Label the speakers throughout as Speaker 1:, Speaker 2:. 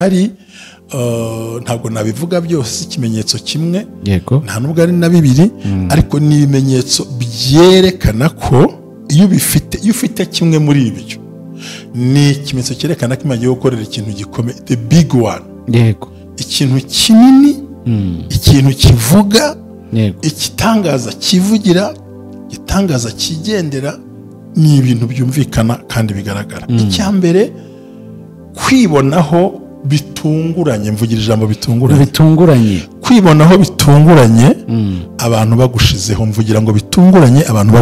Speaker 1: hari ntabwo nabivuga byose ikimenyetso kimwe
Speaker 2: yego
Speaker 1: nta nubwo ari na bibiri ariko ni ibimenyetso byerekana ko iyo ufite kimwe muri ibyo ni ikimenyetso cyerekana ko Imana igiye gukorera ikintu gikomeye, the big one,
Speaker 2: yego
Speaker 1: ikintu kinini, ikintu kivuga,
Speaker 2: yego
Speaker 1: igitangaza kivugira, igitangaza kigendera, ni ibintu byumvikana kandi bigaragara. Icyambere kwibonaho bitunguranye, mvugira ijambo bitunguranye, kwibonaho bitunguranye abantu bagushizeho, mvugira ngo bitunguranye abantu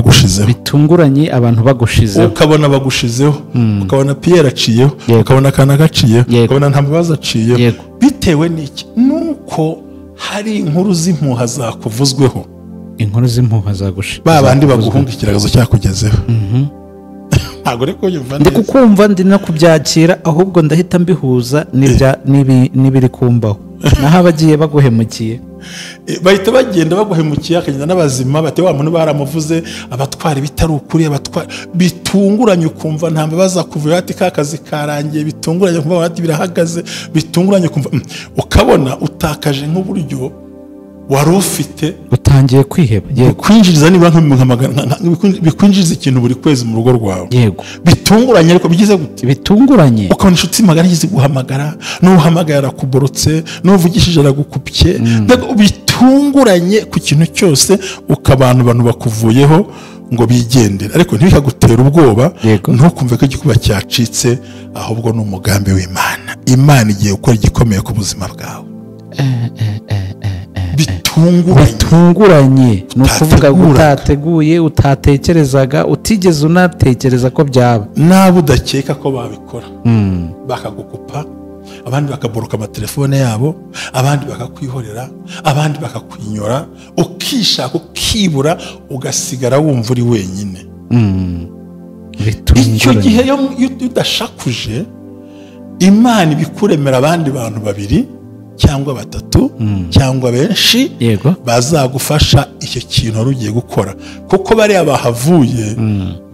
Speaker 1: bagushizeho, ukabona bagushizeho, ukabona Pierre aciyeho, ukabona Kana gaciyeho, ukabona Ntambabazi aciyeho, bitewe n'iki? Nuko hari inkuru z'impuha zakuvuzweho,
Speaker 2: inkuru z'impuha zagushizeho,
Speaker 1: babandi baguhunga ikiragazo cyakugezeho. Ntabwo reko yumva
Speaker 2: ndi kukumva ndi no kubyakira, ahubwo ndahita mbihuza n'ibiri kumbaho, naho abagiye baguhemukiye
Speaker 1: bahita bagenda baguhemukiye, akagenda n'abazima bate wa muntu baramuvuze, abatwara bitari ukuri, abatwara bitunguranye, ukumva Ntambabazi akuvuye ati ka kazi karangiye, bitunguranye kumva ati birahagaze, bitunguranye kumva ukabona utakaje nk'uburyo wari ufite,
Speaker 2: utangiye kwiheba. Yego,
Speaker 1: kwinjiriza niba bikwinjiriza ikintu buri kwezi mu rugo rwawe.
Speaker 2: Yego,
Speaker 1: bitunguranye, ariko bigize gute?
Speaker 2: Bitunguranye,
Speaker 1: ukabona inshuti magara yizi guhamagara, n'uhamagara arakuborotse, n'uvugishije aragukupye, bitunguranye ku kintu cyose, ukabantu bakuvuyeho ngo bigendere, ariko ntibikagutera ubwoba, ntukumve ko igikuba cyacitse, ahubwo ni umugambi w'Imana. Imana igiye gukora igikomeye ku buzima bwawe.
Speaker 2: Bitunguranye ni ukuvuga ngo utateguye, utatekerezaga, utigeze unatekereza ko byaba,
Speaker 1: nabo udakeka ko babikora, bakagukupa, abandi bakaboroka amatelefone yabo, abandi bakakwihorera, abandi bakakwinyora, ukishaka ukibura, ugasigara wumva uri wenyine. Icyo gihe iyo udashakuje, Imana ibikuremera abandi bantu babiri cyangwa batatu cyangwa benshi bazagufasha icyo kintu wari ugiye gukora, kuko bariya bahavuye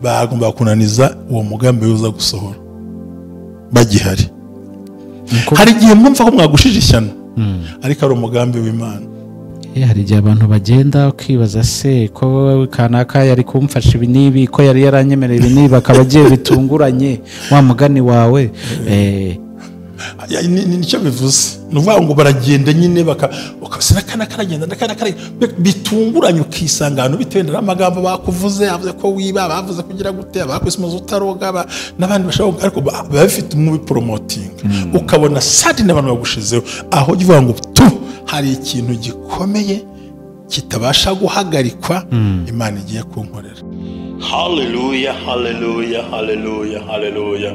Speaker 1: bagomba kunaniza uwo mugambi uza gusohora bagihari. Hari igihe mwumva ko mwagushije ishyano, ariko ari umugambi w'Imana.
Speaker 2: Hari igihe abantu bagenda ukibaza, se ko Kanaka yari kumfasha ibi n'ibi, ko yari yaranyemereye ibi n'ibi, akaba agiye bitunguranye, wa mugani wawe.
Speaker 1: Nicyo bivuze, ni ukuvuga ngo baragenda nyine bakasina Kana karagenda bitunguranye, ukisanga ahantu bitewe n'amagambo bakuvuze, bavuze ko wiba, bavuze kugira gute, bakwisimuza utaroga, n'abandi bashaka, ariko baba bafite umubi promoting, ukabona sadi n'abantu bagushizeho, aho uvuga ngo hari ikintu gikomeye kitabasha guhagarikwa, Imana igiye kunkorera. Hallelujah, hallelujah, hallelujah, hallelujah.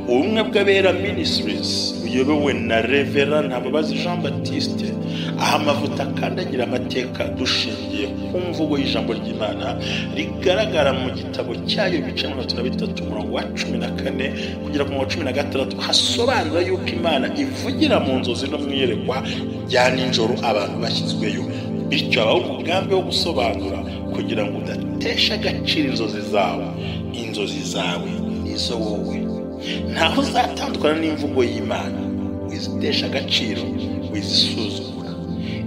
Speaker 1: Ubumwe bw'Abera Ministries uyobowe na Reverend Ntambabazi Jean Baptiste, aha amavuta akandagira amateka dushingiye ku mvugo y'ijambo ry'Imana rigaragara mu gitabo cyayo ibice 33 umurongo wa 14 kugera ku 16, hasobanura yuko Imana ivugira mu nzozi no mwiyerekwa rya nijoro abantu bashyizweyo, bityo abaho umugambi wo gusobanura kugira ngo udatesha agaciro inzozi zawe nizo wowe. Ntaho uzatandukana n'imvugo y'Imana, wizitesha agaciro, wizisuzugura,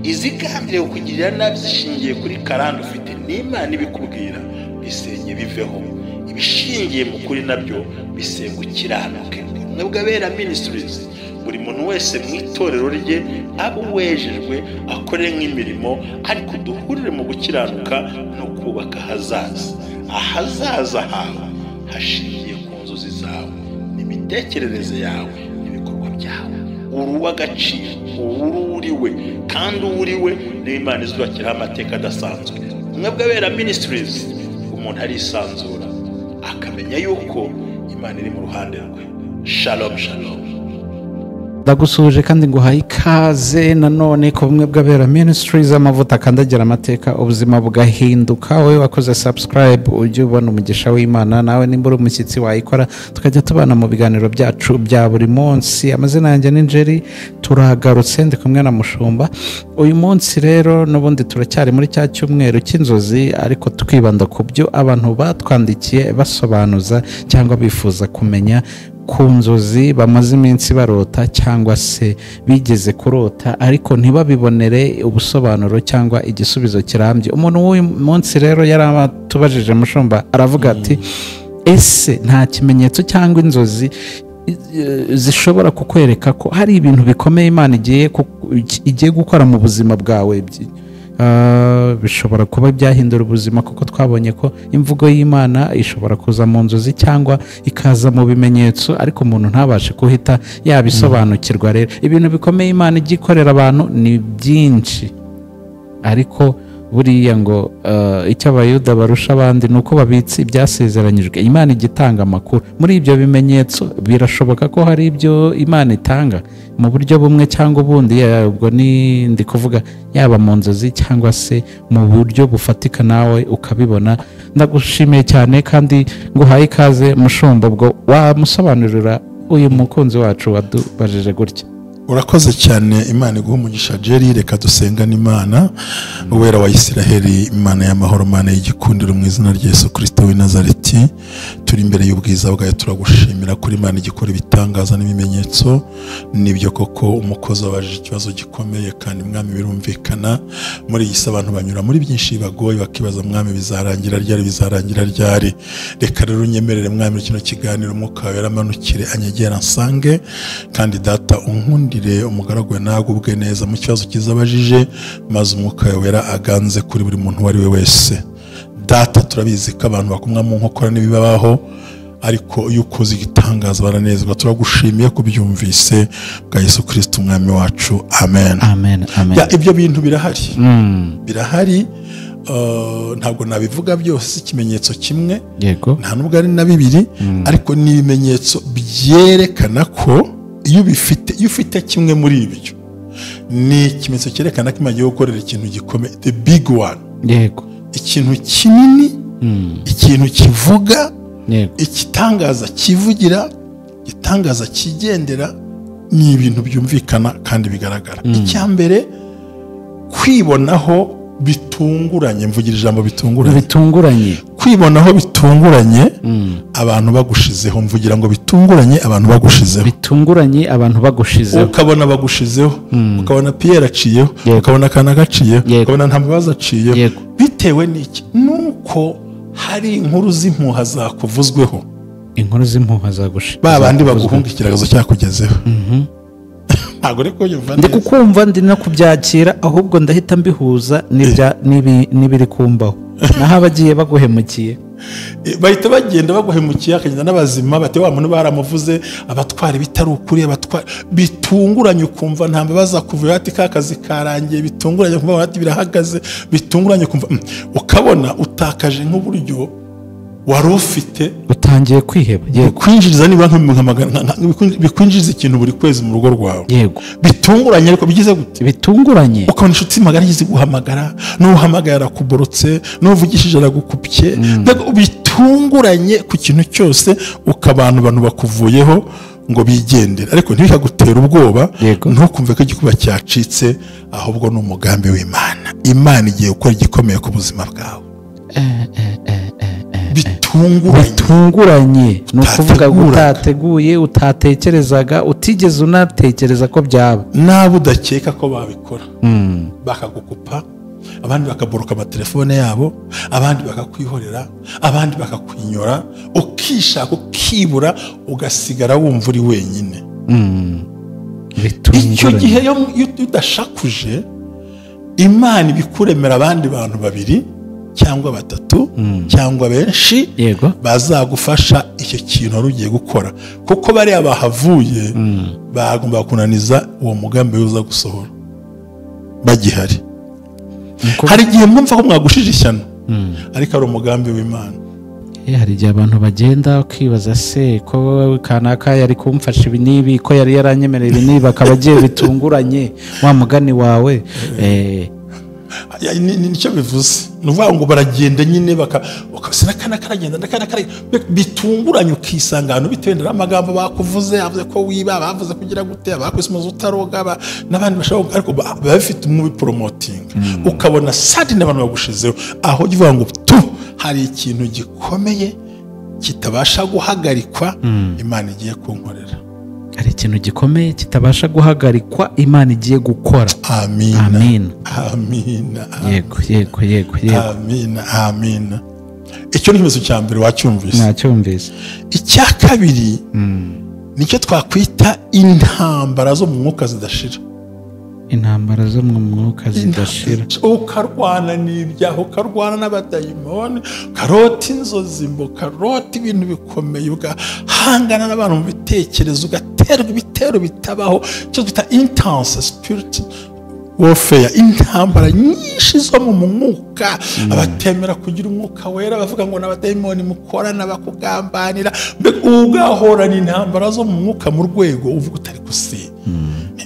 Speaker 1: izigambiriye kukugirira nabi zishingiye kuri karande ufite n'Imana ibikubwira, bisenye biveho, ibishingiye mu kuri nabyo bisenga ukiranuke. Ubumwe bw'Abera Ministries, buri muntu wese mu itorero rye abo wejejwe akore nk'imirimo, ariko duhurire mu gukiranuka no kubaka ahazaza hawe hashingiye ku nzozi zawe, n'imitekerereze yawe, n'ibikorwa byawe. Uruwa agaciro, uriwe, kandi uriwe niyo Imana izubakiraho amateka adasanzwe. Ubumwe bw'Abera Ministries, umuntu arisanzura akamenya yuko Imana iri mu ruhande rwe. Shalom, shalom.
Speaker 2: Ndagusuje kandi nguhaye ikaze nanone ku Bumwe bw'Abera Ministries, amavuta akandagira amateka, ubuzima bugahinduka. Wowe wakoze subscribe ujye ubona umugisha w'Imana, nawe nimba uri umushyitsi wayikora, tukajya tubana mu biganiro byacu bya buri munsi. Amazina yanjye ni Njeri, turagarutse ndi kumwe na Mushumba. Uyu munsi rero n'ubundi turacyari muri cya cyumweru cy'inzozi, ariko twibanda ku byo abantu batwandikiye basobanuza cyangwa bifuza kumenya ku nzozi bamaze iminsi barota cyangwa se bigeze kurota ariko ntibabibonere ubusobanuro cyangwa igisubizo kirambye. Umuntu w'uyu munsi rero yari abatubajije Mushumba aravuga ati ese nta kimenyetso cyangwa inzozi zishobora kukwereka ko hari ibintu bikomeye Imana igiye gukora mu buzima bwawe? Bishobora kuba byahindura ubuzima kuko twabonye ko imvugo y'Imana ishobora kuza mu nzozi cyangwa ikaza mu bimenyetso ariko umuntu ntabashe kuhita yabisobanukirwa. Rero ibintu bikomeye Imana ijya ikorera abantu ni byinshi, ariko buriya ngo icyo abayuda barusha abandi ni uko babitse ibyasezeranyijwe. Imana ijya itanga amakuru. Muri ibyo bimenyetso birashoboka ko hari ibyo Imana itanga mu buryo bumwe cyangwa ubundi, ubwo ndi kuvuga yaba mu nzozi cyangwa se mu buryo bufatika nawe ukabibona. Ndagushimiye cyane kandi nguhaye ikaze Mushumba, ubwo wamusobanurira uyu mukunzi wacu wadubajije gutya.
Speaker 1: Urakoze cyane, Imana iguha umugisha Jerry. Reka dusengane Imana. Uwera wa Isiraheli, Imana y'amahoro, Imana y'igikundiro, mu izina rya Yesu Kristo w'i Nazareti, turi imbere y'ubwiza bwawe, turagushimira kuri Imana igikora ibitangaza n'ibimenyetso. Nibyo koko umukozi wabajije ikibazo gikomeye kandi Mwami birumvikana. Muri iyi si abantu banyura muri byinshi bibagoye bakibaza Mwami bizarangira ryari. Reka rero unyemerere Mwami kino kiganiro Umwuka wawe yaramanukire anyegera nsange, kandi Data unkundire umugaragu we nagubwe neza mu kibazo kizabajije, maze Umwuka wawe wera aganze kuri buri muntu wari we wese. Data turabizi ko abantu bakumwa mu nkokora n'ibibabaho, ariko iyo ukoze igitangaza baranezerwa. Turagushimiye kubyumvise bwa Yesu Kristo umwami wacu, amen. Ibyo bintu birahari ntabwo nabivuga byose ikimenyetso kimwe, nta nubwo ari na bibiri, ariko ni ibimenyetso byerekana ko iyo ufite kimwe muri ibyo, ni ikimenyetso cyerekana ko Imana igiye gukorera ikintu gikomeye, the big one. Ikintu kinini, ikintu kivuga, igitangaza kivugira, igitangaza kigendera, ni ibintu byumvikana kandi bigaragara. Icya mbere, kwibonaho bitunguranye, mvugira ijambo bitunguranye, kwibonaho bitunguranye abantu bagushizeho, mvugira ngo bitunguranye abantu bagushizeho, ukabona bagushizeho, ukabona Pierre aciyeho, ukabona Kana gaciyeho, ukabona Ntambabazi aciyeho. Bitewe n'iki? Nuko hari inkuru z'impuha zakuvuzweho,
Speaker 2: inkuru z'impuha zagushizeho,
Speaker 1: babandi baguhunga ikiragazo cyakugezeho. Ntabwo reko yumva neza,
Speaker 2: ndi kukumva ndi no kubyakira, ahubwo ndahita mbihuza n'ibiri kumbaho. Naho abagiye baguhemukiye
Speaker 1: bahita bagenda baguhemukiye, akagenda n'abazima bate wa muntu baramuvuze, abatwara bitari ukuri, abatwara bitunguranye, ukumva Ntambabazi akuvuye ati ka kazi karangiye, bitunguranye ukumva ati birahagaze, bitunguranye ukumva ukabona utakaje nk'uburyo wari ufite,
Speaker 2: utangiye kwiheba.
Speaker 1: Kwinjiriza nibura bikwinjiriza ikintu buri kwezi mu rugo rwawe. Bitunguranye, ariko bigize gute?
Speaker 2: Bitunguranye
Speaker 1: ukabona inshuti magara yize guhamagara, n'uhamagaye arakuborotse, n'uvugishije aragukupye. Bitunguranye ku kintu cyose, ukabana abantu bakuvuyeho ngo bigendere, ariko ntibikagutera ubwoba, ntukumve ko igikuba cyacitse, ahubwo ni umugambi w'Imana. Imana igiye gukora igikomeye ku buzima bwawe. Bitunguranye
Speaker 2: ni ukuvuga ngo utateguye, utatekerezaga, utigeze unatekereza ko byaba,
Speaker 1: nawe udakeka ko babikora. Bakagukupa, abandi bakaboroka amatelefone yabo, abandi bakakwihorera, abandi bakakwinyora, ukishaka ukibura, ugasigara wumva uri wenyine. Icyo gihe iyo udashakuje, Imana ibikuremera abandi bantu babiri cyangwa batatu cyangwa benshi bazagufasha icyo kintu wari ugiye gukora, kuko bariya bahavuye bagomba kunaniza uwo mugambi uza gusohora bagihari. Hari igihe mwumva ko mwagushije ishyano, ariko ari umugambi w'Imana.
Speaker 2: Hari igihe abantu bagenda ukibaza, se ko Kanaka yari kumfasha ibi n'ibi, ko yari yaranyemerera ibi n'ibi, akaba agiye bitunguranye, wa mugani wawe.
Speaker 1: Nicyo bivuze, ni ukuvuga ngo baragenda nyine bakasina Kana karagenda, bitunguranye, ukisanga ahantu bitewe n'amagambo bakuvuze, bavuze ko wiba, bavuze kugira gute, abakwisimuza utaroga, n'abandi bashaka, ariko bafite umubi promoting, ukabona sadi n'abantu bagushizeho. Aho uvuga ngo hari ikintu gikomeye kitabasha guhagarikwa Imana igiye kunkorera.
Speaker 2: hari ikintu gikomeye kitabasha guhagarikwa Imana igiye gukora.
Speaker 1: Amina.
Speaker 2: Amina.
Speaker 1: Amina.
Speaker 2: Yego.
Speaker 1: Amina. Icyo ni ikimenyetso cya mbere wacyumvise.
Speaker 2: Nacyumvise.
Speaker 1: Icya kabiri nicyo twakwita intambara zo mu mwuka zidashira.
Speaker 2: Intambara zo mu mwuka zidashira.
Speaker 1: Ukarwana n'ibyaha, ukarwana n'abadayimoni, ukarota inzozi, ukarota ibintu bikomeye, ugahangana n'abantu mu bitekerezo, ugaterwa ibitero bitabaho, icyo twita intense spirit warfare, intambara nyinshi zo mu mwuka. Abatemera kugira umwuka wera bavuga ngo n'abadayimoni mukorana bakugambanira, ugahorana intambara zo mu mwuka mu rwego uvuga utari gusiba.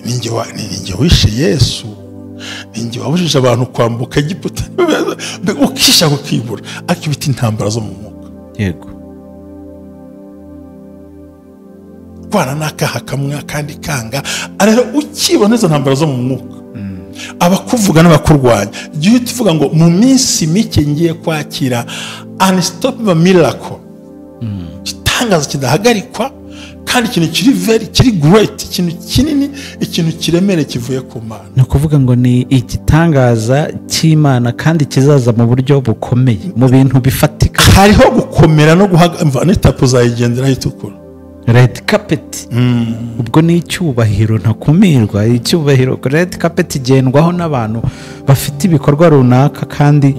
Speaker 1: Ninjye wishe Yesu, ninjye wabujije abantu kwambuka Egiputa, ukisha kukibura, ariko ibita intambara zo mu mwuka.
Speaker 2: Yego.
Speaker 1: Kwana n'akaha kamwe akandi kanga, rero ukibona izo ntambara zo mu mwuka, abakuvuga n'abakurwanya, igihe tuvuga ngo mu minsi mike ngiye kwakira unstoppable miracle, igitangaza kidahagarikwa, kandi ikintu kiri great, ikintu kinini, ikintu kiremereye kivuye ku Mana.
Speaker 2: Ni ukuvuga ngo ni igitangaza cy'Imana kandi kizaza mu buryo bukomeye, mu bintu bifatika.
Speaker 1: Hariho gukomera no guhagarara n'itapu zayigenderaho itukura,
Speaker 2: red carpet. Ubwo ni icyubahiro ntakumirwa. Icyubahiro, red carpet igendwaho n'abantu bafite ibikorwa runaka kandi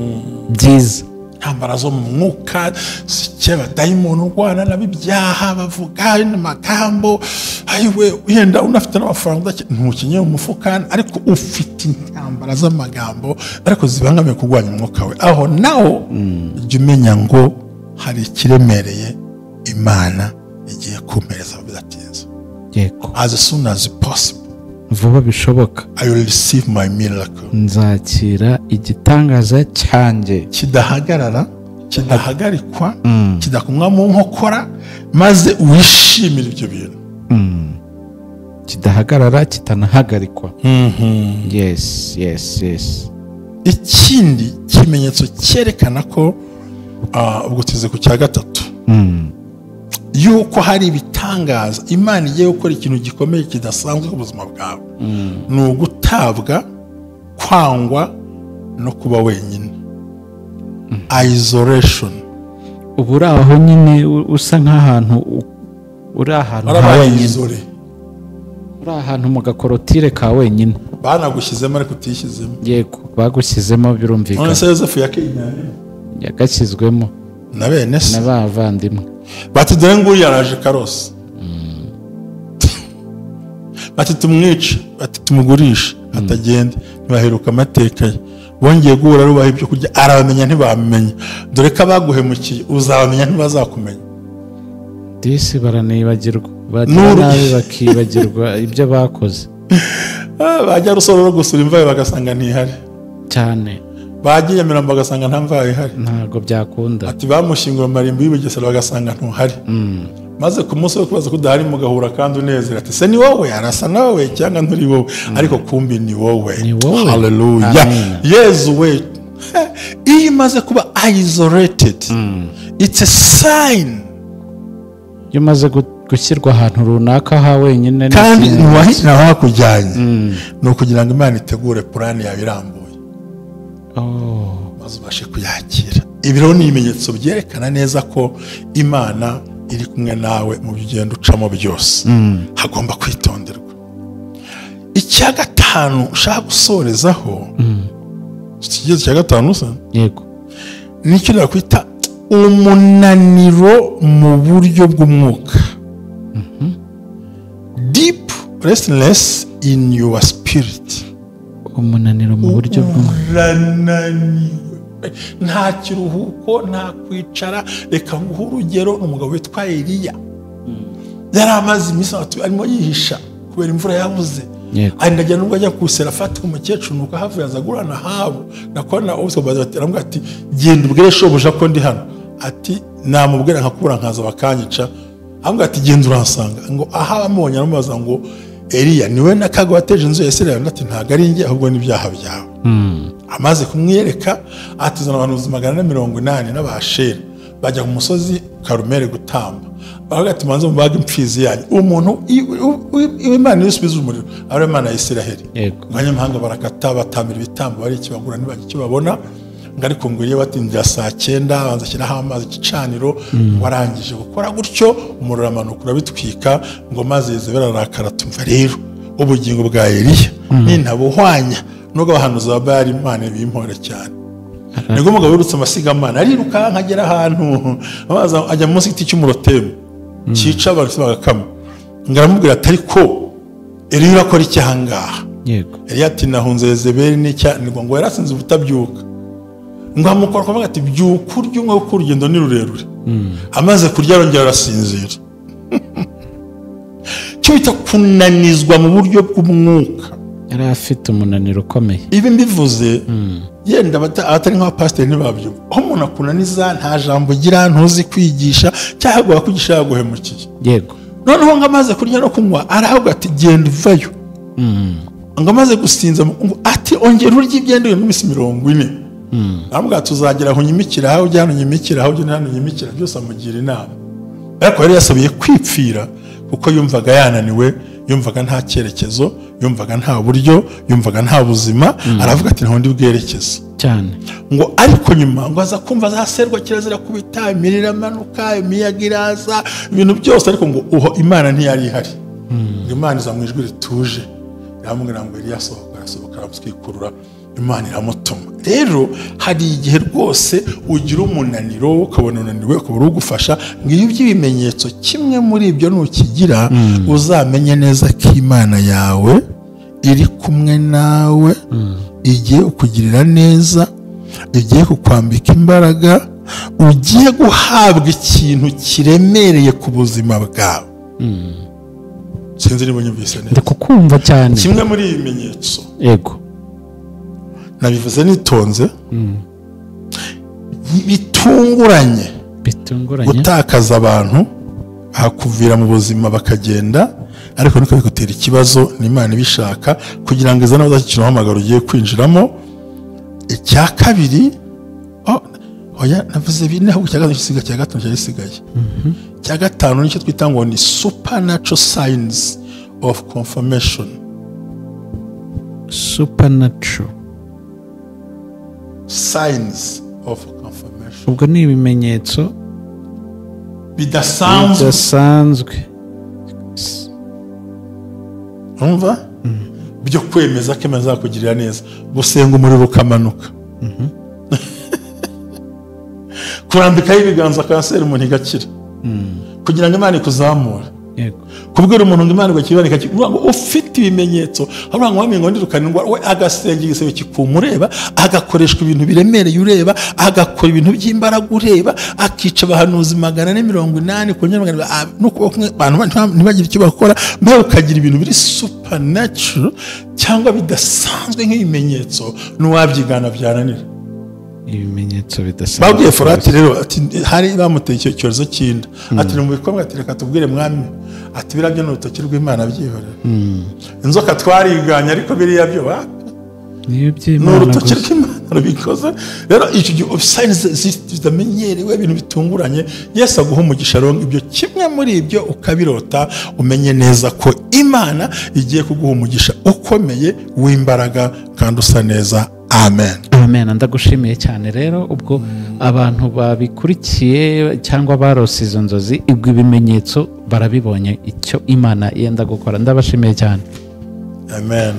Speaker 2: byiza.
Speaker 1: intambara zo mu mwuka zikeba dayimoni urwana n'ibyaha, bavuga n'amagambo, ayiwe wenda unafite n'amafaranga ntukenye mu mufuka, ariko ufite intambara z'amagambo ariko zibangamiye kurwanya umwuka we. Aho naho jya umenya ngo hari ikiremereye Imana igiye kumpereza bidatinze.
Speaker 2: Yego.
Speaker 1: As soon as possible,
Speaker 2: vuba bishoboka,
Speaker 1: I will receive my miracle.
Speaker 2: Nzakira igitangaza cyanjye
Speaker 1: kidahagarara, kidahagarikwa, kidakumwa mu nkokora, maze wishimire ibyo bintu.
Speaker 2: Kidahagarara, kitanahagarikwa. Yes.
Speaker 1: Ikindi kimenyetso cyerekana ko ubwo tuze ku cya gatatu, yuko hari ibitangaza Imana igiye gukora ikintu gikomeye kidasanzwe ku buzima bwawe, ni ugutabwa, kwangwa no kuba wenyine. Isolation.
Speaker 2: Ubu uri aho nyine usa nk'ahantu uri ahantu ha wenyine, uri ahantu mu gakorotire ka wenyine.
Speaker 1: Banagushyizemo ariko utishyizemo.
Speaker 2: Yego, bagushyizemo birumvikana.
Speaker 1: None se Yosefu
Speaker 2: yagashyizwemo
Speaker 1: na bene se
Speaker 2: n'abavandimwe,
Speaker 1: bati dore nguriya araje Karosi, bati tumwice, bati tumugurishe atagende, ntibaheruka amateka ye. Bongeye guhura rubaha ibyo kurya, arabamenya ntibamenya, dore ko abaguhemukiye uzabamenya ntibazakumenya.
Speaker 2: disi baranibagirwa, bagira nabi bakibagirwa ibyo bakoze.
Speaker 1: Bajya Rusororo gusura imva bagasanga ntihari
Speaker 2: cyane,
Speaker 1: bagiye Mirambo bagasanga nta mva ihari,
Speaker 2: ntago byakunda.
Speaker 1: ati bamushyingura Marimbo y'Ubugesera bagasanga ntuhari. Maze ku munsi wo kubaza ko udahari mugahura kandi unezera, ati se ni wowe, arasa nawe cyangwa nturi wowe, ariko kumbi ni wowe. Hallelujah. Yesu we, iyo imaze kuba isolated, it's a sign.
Speaker 2: Iyo umaze gushyirwa ahantu runaka ha wenyine,
Speaker 1: kandi ntiwahitira hakujyanye, ni ukugira ngo Imana itegure purani yawe irambuye, maze ubashe kuyakira. Ibi rero ni ibimenyetso byerekana neza ko Imana iri kumwe nawe mu byo ugenda ucamo byose. Hagomba kwitonderwa. Icya gatanu ushaka gusorezaho, ikigezi cya gatanu usa,
Speaker 2: yego,
Speaker 1: nicyo nakwita umunaniro mu buryo bw'umwuka. Deep restlessness in your spirit.
Speaker 2: Umunaniro mu buryo
Speaker 1: bw'umwuka, nta kiruhuko, nta kwicara. Reka nguhe urugero, umugabo witwa Eliya, yari amaze iminsi arimo yihisha kubera imvura yabuze. Ndajya nubwo ajya kusera afata umukecuru, nuko havuye azagurana habo nakona ubusobanuro, ati genda ubwire shobuja ko ndi hano. Ati namubwira nkakubura nkaza bakanyica. Ahubwo ati genda uransanga. Ngo aha bamubonye aramubaza ngo Eliya niwe nakaga wateje inzu ya Isirayeli? Ati ntago ari njye, ahubwo n'ibyaha byawe. Amaze kumwiyereka, atizana abantu 180 n'abashera, bajya ku musozi Karumeli gutamba, baravuga ati manze mubaga impfizi yanyu. Umuntu Imana yisubiza umuriro ari Imana ya Isiraheli. Abanyamahanga barakata batambira ibitambo bari ikibagura ntibakibabona, ngo ariko ngo iyo batindira saa 9 banza shyiraho amazi igicaniro, warangije gukora gutyo umuriro amanuka urabitwika, ngo maze Yezebeli arakara. Tumva rero ubugingo bwa Eliya nintabuhwanya nubwo abahanuzi ba Bayali Imana bimpore cyane. Niko umugabo urutse amasigamana ariruka nkagera ahantu abaza ajya munsi y'igiti cy'umurotemu cyica abantu bagakama, ngaramubwira ati ariko Eliya akora iki ahangaha? Eliya ati nahunze Yezebeli ngo yarasinze ubutabyuka, ngo amukora kuvuga ati byuka urya umwe kuko urugendo ni rurerure. Amaze kurya arongera arasinzira. Cyo bita kunanizwa mu buryo bw'umwuka.
Speaker 2: Yari afite umunaniro ukomeye.
Speaker 1: Ibi mbivuze yenda abatari nk'abapasiteri ntibabyumva. Aho umuntu akunaniza nta jambo ugira, ntuzi kwigisha cyangwa kwigisha yaguhemukiye.
Speaker 2: Yego.
Speaker 1: Noneho ngo amaze kurya no kunywa aravuga ati genda uvayo. Ngo amaze gusinza ati ongera urya ibyenda mu minsi 40. Nambwa tuzagera aho nyimikira, aho ujyana nyimikira, aho ujyana nyimikira, byose amugira inama. Ariko yari yasabiye kwipfira kuko yumvaga yananiwe, yumvaga nta cyerekezo, yumvaga nta buryo, yumvaga nta buzima. Aravuga ati ntaho ndi bwerekeza
Speaker 2: cyane.
Speaker 1: Ngo ariko nyuma ngo aza kumva zaserwa kirazira kubita, imirira amanuka, imiyaga iraza, ibintu byose, ariko ngo uho Imana ntiyari ihari. Imana iza mu ijwi rituje, yamubwira ngo Eliya asohoka aramuswikurura, Imana iramutuma. Rero hari igihe rwose ugira umunaniro, ukabona unaniwe, ukabura ugufasha. Ngiyo by'ibimenyetso kimwe muri ibyo nukigira, uzamenye neza ko Imana yawe iri kumwe nawe, igiye kukugirira neza, igiye kukwambika imbaraga, ugiye guhabwa ikintu kiremereye ku buzima bwawe. Sinzi niba nyumvise neza.
Speaker 2: Ndakukumva cyane.
Speaker 1: Kimwe muri ibi bimenyetso.
Speaker 2: Yego.
Speaker 1: Nabivuze nitonze. Bitunguranye. Gutakaza abantu hakuvira mu buzima bakagenda, ariko niko bigutera ikibazo n'Imana ibishaka kugira ngo izana bazakira hamagara ugiye kwinjiramo. Icya kabiri oya navuze bine ahubwo cya gatatu cyasigaye. Cya gatanu nicyo twita ngo ni supernatural signs of confirmation.
Speaker 2: Supernatural
Speaker 1: signs of confirmation.
Speaker 2: Ubwo ni ibimenyetso
Speaker 1: bidasanzwe. Umva? Byo kwemeza ko Imana izakugirira neza. Gusenga umuriro ukamanuka. Kurambikaho ibiganza kanseri umuntu igakira. Kugira ngo Imana ikuzamure. Kubwira umuntu ngo Imana igakiboneka ngo ufite ibimenyetso, avuga ngo wamenye ngo ndirukanirwa, we agasenga igisebe kikumureba, agakoreshwa ibintu biremereye ureba, agakora ibintu by'imbaraga ureba, akica abahanuzi 480 kongera nuko abantu ntibagire icyo bakora, mbe ukagira ibintu biri supernatural cyangwa bidasanzwe nk'ibimenyetso n'uwabyigana byananira.
Speaker 2: Ibimenyetso bidasanzwe.
Speaker 1: Babwiye Forati rero ati hari bamuteye icyo cyorezo cy'inda, ati mu bikomwe ati reka tubwire mwami, ati birabyo n'urutoki rw'Imana byihorera. Inzoka twariganye ariko biriya byo
Speaker 2: niyo by'Imana
Speaker 1: n'urutoki rw'Imana bikoze. Rero icyo gihe signs zitamenyerewe, ibintu bitunguranye, Yesu aguha umugisha rero ibyo kimwe muri ibyo ukabirota, umenye neza ko Imana igiye kuguha umugisha ukomeye w'imbaraga kandi usa neza. Amen.
Speaker 2: Amen. Ndagushimiye cyane rero ubwo abantu babikurikiye cyangwa barose izo nzozi, ibwo ibimenyetso barabibonye icyo Imana yenda gukora. Ndabashimiye cyane.
Speaker 1: Amen.